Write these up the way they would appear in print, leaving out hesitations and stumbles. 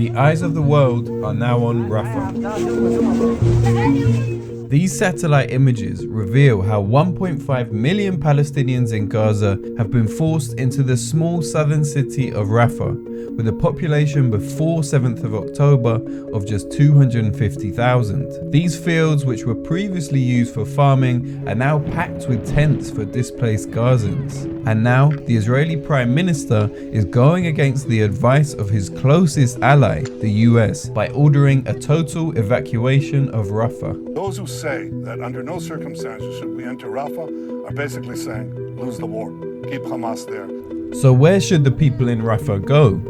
The eyes of the world are now on Rafah. These satellite images reveal how 1.5 million Palestinians in Gaza have been forced into the small southern city of Rafah, with a population before 7th of October of just 250,000. These fields, which were previously used for farming, are now packed with tents for displaced Gazans. And now, the Israeli Prime Minister is going against the advice of his closest ally, the US, by ordering a total evacuation of Rafah. Those who say that under no circumstances should we enter Rafah are basically saying, lose the war, keep Hamas there. So where should the people in Rafah go?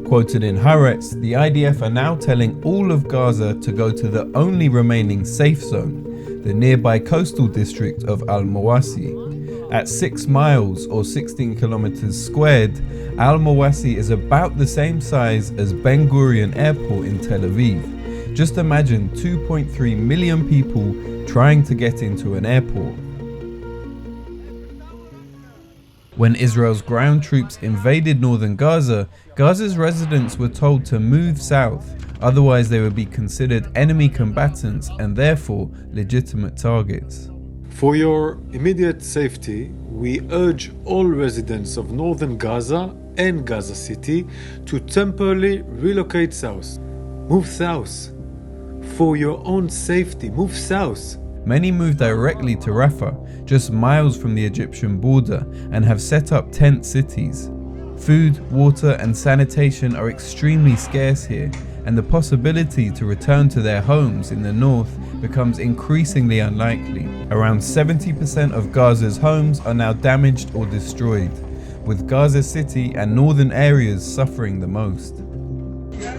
Quoted in Haaretz, the IDF are now telling all of Gaza to go to the only remaining safe zone, the nearby coastal district of Al-Mawasi. At 6 miles or 16 kilometers squared, Al-Mawasi is about the same size as Ben Gurion Airport in Tel Aviv. Just imagine 2.3 million people trying to get into an airport. When Israel's ground troops invaded northern Gaza, Gaza's residents were told to move south, otherwise they would be considered enemy combatants and therefore legitimate targets. For your immediate safety, we urge all residents of northern Gaza and Gaza City to temporarily relocate south. Move south. For your own safety, move south. Many moved directly to Rafah, just miles from the Egyptian border, and have set up tent cities. Food, water and sanitation are extremely scarce here, and the possibility to return to their homes in the north becomes increasingly unlikely. Around 70% of Gaza's homes are now damaged or destroyed, with Gaza City and northern areas suffering the most.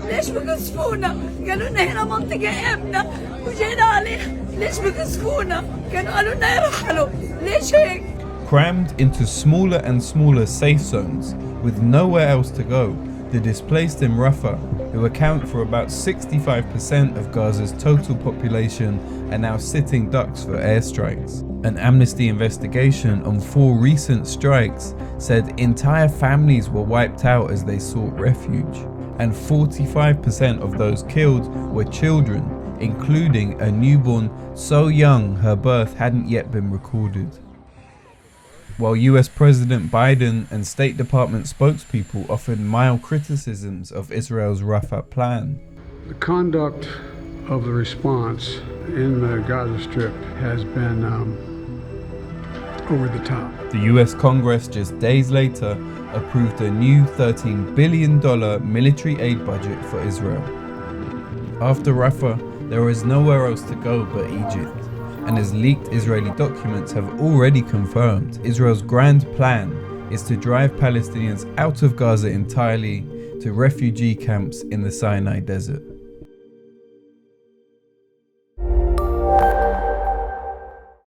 ليش بقصفونا؟ قالوا لنا هنا منطقة آمنة وجينا عليها، ليش بقصفونا؟ كانوا قالوا لنا يرحلوا، ليش هيك؟ Crammed into smaller and smaller safe zones, with nowhere else to go, the displaced in Rafah, who account for about 65% of Gaza's total population, are now sitting ducks for airstrikes. An Amnesty investigation on 4 recent strikes said entire families were wiped out as they sought refuge, and 45% of those killed were children, including a newborn so young her birth hadn't yet been recorded. While US President Biden and State Department spokespeople offered mild criticisms of Israel's Rafah plan. The conduct of the response in the Gaza Strip has been over the top. The US Congress just days later approved a new $13 billion military aid budget for Israel. After Rafah, there is nowhere else to go but Egypt. And as leaked Israeli documents have already confirmed, Israel's grand plan is to drive Palestinians out of Gaza entirely to refugee camps in the Sinai desert.